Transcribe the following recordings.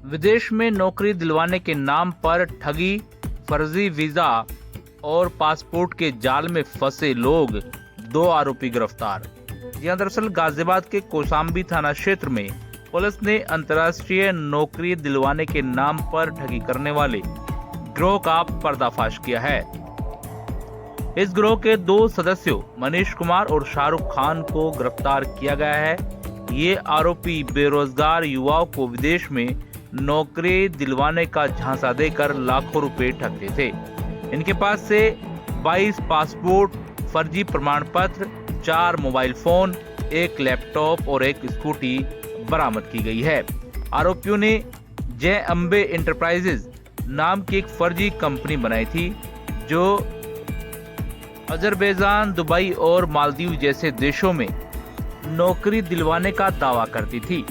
विदेश में नौकरी दिलवाने के नाम पर ठगी, फर्जी वीजा और पासपोर्ट के जाल में फंसे लोग, 2 आरोपी गिरफ्तार। दरअसल गाजियाबाद के कौशाम्बी थाना क्षेत्र में पुलिस ने अंतर्राष्ट्रीय नौकरी दिलवाने के नाम पर ठगी करने वाले गिरोह का पर्दाफाश किया है। इस गिरोह के 2 सदस्यों मनीष कुमार और शाहरुख खान को गिरफ्तार किया गया है। ये आरोपी बेरोजगार युवाओं को विदेश में नौकरी दिलवाने का झांसा देकर लाखों रुपए ठगते थे। इनके पास से 22 पासपोर्ट, फर्जी प्रमाण पत्र, 4 मोबाइल फोन, 1 लैपटॉप और 1 स्कूटी बरामद की गई है। आरोपियों ने जय अम्बे इंटरप्राइजेज नाम की एक फर्जी कंपनी बनाई थी जो अजरबैजान, दुबई और मालदीव जैसे देशों में नौकरी दिलवाने का दावा करती थी।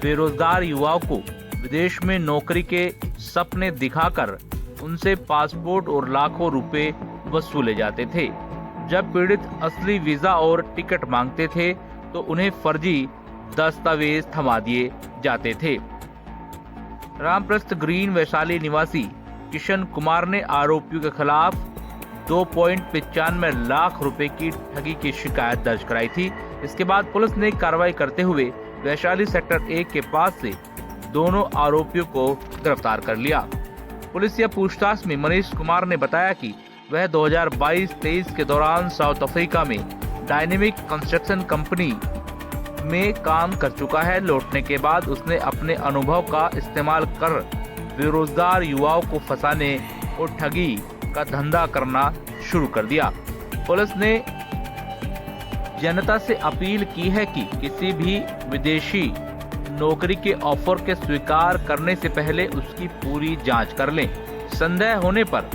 बेरोजगार युवाओं को विदेश में नौकरी के सपने दिखाकर उनसे पासपोर्ट और लाखों रुपए वसूले जाते थे। जब पीड़ित असली वीजा और टिकट मांगते थे तो उन्हें फर्जी दस्तावेज थमा दिए जाते थे। रामप्रस्थ ग्रीन वैशाली निवासी किशन कुमार ने आरोपियों के खिलाफ 2.95 लाख रुपए की ठगी की शिकायत दर्ज कराई थी। इसके बाद पुलिस ने कार्रवाई करते हुए वैशाली सेक्टर 1 के पास से दोनों आरोपियों को गिरफ्तार कर लिया। पुलिस या पूछताछ में मनीष कुमार ने बताया कि वह 2022-23 के दौरान साउथ अफ्रीका में डायनेमिक कंस्ट्रक्शन कंपनी में काम कर चुका है। लौटने के बाद उसने अपने अनुभव का इस्तेमाल कर बेरोजगार युवाओं को फंसाने और ठगी का धंधा करना शुरू कर दिया। पुलिस ने जनता से अपील की है कि किसी भी विदेशी नौकरी के ऑफर के स्वीकार करने से पहले उसकी पूरी जांच कर लें। संदेह होने पर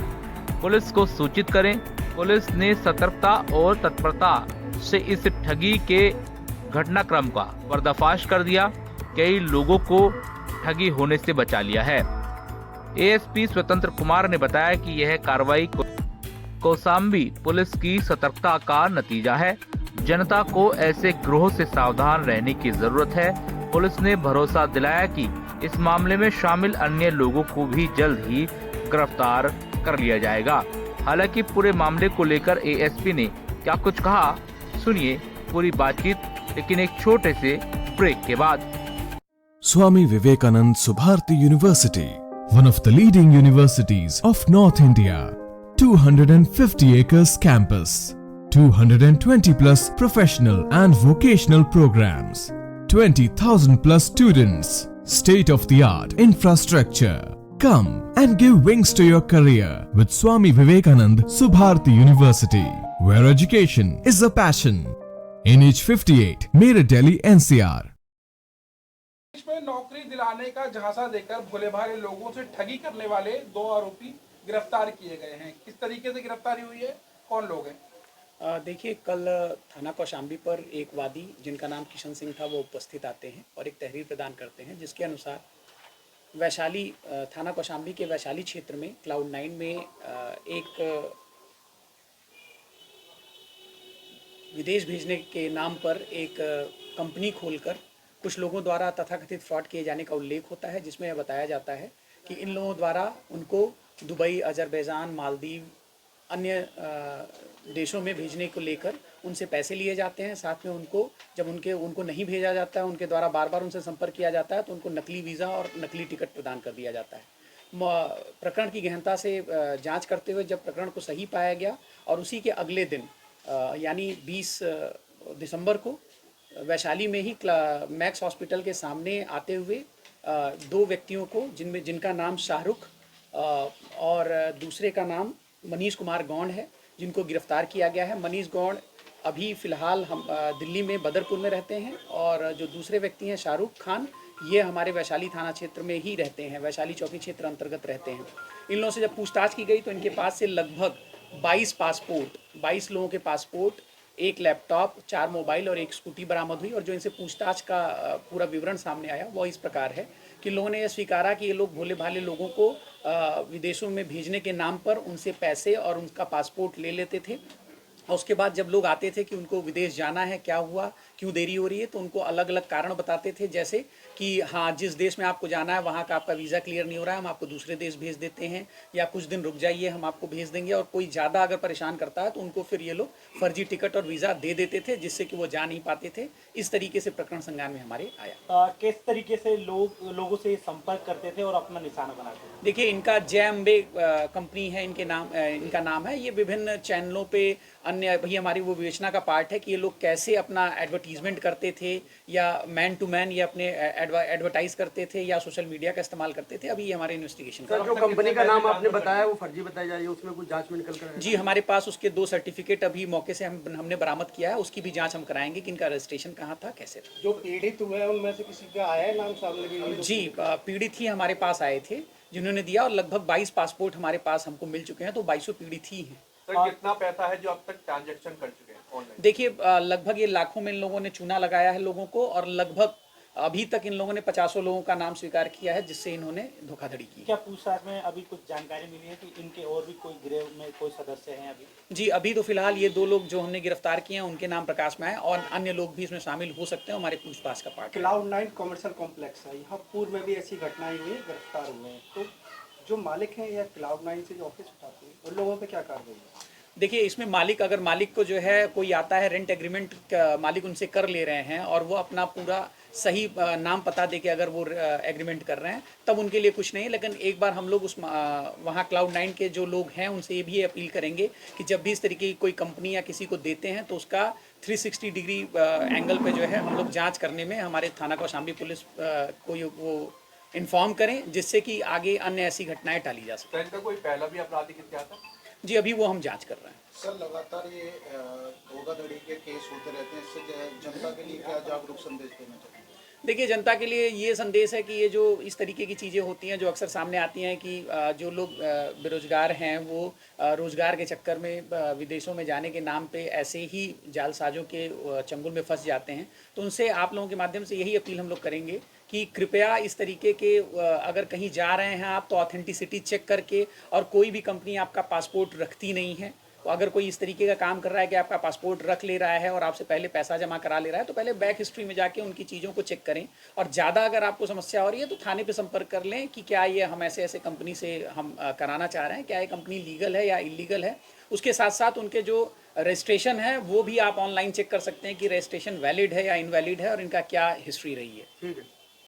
पुलिस को सूचित करें। पुलिस ने सतर्कता और तत्परता से इस ठगी के घटनाक्रम का पर्दाफाश कर दिया। कई लोगों को ठगी होने से बचा लिया है। एएसपी स्वतंत्र कुमार ने बताया कि यह कार्रवाई कौशाम्बी पुलिस की सतर्कता का नतीजा है। जनता को ऐसे गिरोह से सावधान रहने की जरूरत है। पुलिस ने भरोसा दिलाया कि इस मामले में शामिल अन्य लोगों को भी जल्द ही गिरफ्तार कर लिया जाएगा। हालांकि पूरे मामले को लेकर एएसपी ने क्या कुछ कहा, सुनिए पूरी बातचीत, लेकिन एक छोटे से ब्रेक के बाद। Swami Vivekanand Subharti University, one of the leading universities of North India. 250 acres campus, 220 plus professional and vocational programs, 20,000 plus students, state of the art infrastructure. Come and give wings to your career with Swami Vivekanand Subharti University, where education is a passion. NH58, Meerut, Delhi, NCR. देश में नौकरी दिलाने का झांसा देकर भोले भाले लोगों से ठगी करने वाले 2 आरोपी गिरफ्तार किए गए हैं। किस तरीके से गिरफ्तारी हुई है, कौन लोग हैं? देखिए, कल थाना कौशाम्बी पर एक वादी जिनका नाम किशन सिंह था वो उपस्थित आते हैं और एक तहरीर प्रदान करते हैं, जिसके अनुसार वैशाली थाना कौशाम्बी के वैशाली क्षेत्र में क्लाउड 9 में एक विदेश भेजने के नाम पर एक कंपनी खोलकर कुछ लोगों द्वारा तथाकथित फ्रॉड किए जाने का उल्लेख होता है, जिसमें यह बताया जाता है कि इन लोगों द्वारा उनको दुबई, अजरबैजान, मालदीव, अन्य देशों में भेजने को लेकर उनसे पैसे लिए जाते हैं। साथ में उनको जब उनको नहीं भेजा जाता है, उनके द्वारा बार बार उनसे संपर्क किया जाता है, तो उनको नकली वीज़ा और नकली टिकट प्रदान कर दिया जाता है। प्रकरण की गहनता से जांच करते हुए जब प्रकरण को सही पाया गया और उसी के अगले दिन यानी 20 दिसंबर को वैशाली में ही मैक्स हॉस्पिटल के सामने आते हुए 2 व्यक्तियों को, जिनका नाम शाहरुख और दूसरे का नाम मनीष कुमार गौंड है, जिनको गिरफ्तार किया गया है। मनीष गौंड अभी फ़िलहाल हम दिल्ली में बदरपुर में रहते हैं और जो दूसरे व्यक्ति हैं शाहरुख खान, ये हमारे वैशाली थाना क्षेत्र में ही रहते हैं, वैशाली चौकी क्षेत्र अंतर्गत रहते हैं। इन लोगों से जब पूछताछ की गई तो इनके पास से लगभग 22 लोगों के पासपोर्ट, 1 लैपटॉप, 4 मोबाइल और 1 स्कूटी बरामद हुई। और जो इनसे पूछताछ का पूरा विवरण सामने आया वो इस प्रकार है कि लोगों ने यह स्वीकारा कि ये लोग भोले भाले लोगों को विदेशों में भेजने के नाम पर उनसे पैसे और उनका पासपोर्ट ले लेते थे। और उसके बाद जब लोग आते थे कि उनको विदेश जाना है, क्या हुआ, क्यों देरी हो रही है, तो उनको अलग अलग कारण बताते थे, जैसे कि हाँ जिस देश में आपको जाना है वहाँ का आपका वीज़ा क्लियर नहीं हो रहा है, हम आपको दूसरे देश भेज देते हैं, या कुछ दिन रुक जाइए हम आपको भेज देंगे। और कोई ज़्यादा अगर परेशान करता है तो उनको फिर ये लोग फर्जी टिकट और वीज़ा दे देते थे, जिससे कि वो जा नहीं पाते थे। इस तरीके से प्रकरण संज्ञान में हमारे आया। किस तरीके से लोगों से संपर्क करते थे और अपना निशाना बनाते थे? देखिए, इनका जय अम्बे कंपनी है, इनका नाम है। ये विभिन्न चैनलों पे अन्य भी हमारी वो विवेचना का पार्ट है कि ये लोग कैसे अपना एडवर्टीजमेंट करते थे, या मैन टू मैन या अपने एडवर्टाइज करते थे, या सोशल मीडिया का इस्तेमाल करते थे। अभी ये हमारे इन्वेस्टिगेशन सर, जो कंपनी का नाम आपने बताया वो फर्जी बताई जा रही है, उसमें कुछ जांच में निकल कर आया? जी, हमारे पास उसके 2 सर्टिफिकेट अभी मौके से हमने बरामद किया है। उसकी भी जांच हम कराएंगे कि इनका रजिस्ट्रेशन कहाँ था, कैसे था। जो पीड़ित हुए हैं उनमें से किसी का आया है नाम सामने? जी, पीड़ित ही हमारे पास आए थे जिन्होंने दिया, और लगभग 22 पासपोर्ट हमारे पास हमको मिल चुके हैं, तो 22 पीड़ित ही हैं। सर, कितना पैसा है जो अब तक ट्रांजैक्शन कर चुके हैं ऑनलाइन? देखिए, लगभग ये लाखों में इन लोगों ने चूना लगाया है लोगों को, और लगभग अभी तक इन लोगों ने 50 लोगों का नाम स्वीकार किया है, जिससे इन्होंने धोखाधड़ी की। क्या पूछताछ में अभी कुछ जानकारी मिली है कि इनके और भी कोई गिरोह में कोई सदस्य हैं अभी? जी, अभी तो फिलहाल ये 2 लोग जो हमने गिरफ्तार किए हैं उनके नाम प्रकाश में आए, और अन्य लोग भी इसमें शामिल हो सकते हैं, हमारे पूछताछ का पार्ट है। Cloud9 कॉमर्शियल कॉम्प्लेक्स है, यहाँ पूर्व में भी ऐसी घटनाएं हुई, गिरफ्तार हुए हैं। तो जो मालिक हैं या Cloud9 से जो ऑफिस उठाते हैं उन लोगों पे क्या कार्रवाई है? देखिए, इसमें अगर मालिक को जो है कोई आता है, रेंट एग्रीमेंट मालिक उनसे कर ले रहे हैं, और वो अपना पूरा सही नाम पता दे के अगर वो एग्रीमेंट कर रहे हैं, तब उनके लिए कुछ नहीं। लेकिन एक बार हम लोग वहाँ Cloud9 के जो लोग हैं उनसे ये भी अपील करेंगे कि जब भी इस तरीके की कोई कंपनी या किसी को देते हैं तो उसका 360 डिग्री एंगल पे जो है हम लोग जाँच करने में हमारे थाना कौशाम्बी पुलिस को वो इन्फॉर्म करें, जिससे कि आगे अन्य ऐसी घटनाएं टाली जा सकें। इनका कोई पहला भी आपराधिक इतिहास है? जी, अभी वो हम जांच कर रहे हैं। सर, लगातार ये धोखाधड़ी के केस होते रहते हैं, इससे जनता के लिए क्या जागरूक संदेश देना चाहिए? देखिए, जनता के लिए ये संदेश है कि ये जो इस तरीके की चीज़ें होती हैं जो अक्सर सामने आती हैं कि जो लोग बेरोजगार हैं वो रोज़गार के चक्कर में विदेशों में जाने के नाम पे ऐसे ही जालसाजों के चंगुल में फंस जाते हैं। तो उनसे आप लोगों के माध्यम से यही अपील हम लोग करेंगे कि कृपया इस तरीके के अगर कहीं जा रहे हैं आप तो ऑथेंटिसिटी चेक करके, और कोई भी कंपनी आपका पासपोर्ट रखती नहीं है। तो अगर कोई इस तरीके का काम कर रहा है कि आपका पासपोर्ट रख ले रहा है और आपसे पहले पैसा जमा करा ले रहा है, तो पहले बैक हिस्ट्री में जाके उनकी चीज़ों को चेक करें। और ज़्यादा अगर आपको समस्या हो रही है तो थाने पे संपर्क कर लें कि क्या ये हम ऐसे कंपनी से हम कराना चाह रहे हैं, क्या ये कंपनी लीगल है या इलीगल है। उसके साथ साथ उनके जो रजिस्ट्रेशन है वो भी आप ऑनलाइन चेक कर सकते हैं कि रजिस्ट्रेशन वैलिड है या इनवैलिड है, और इनका क्या हिस्ट्री रही है। ठीक है।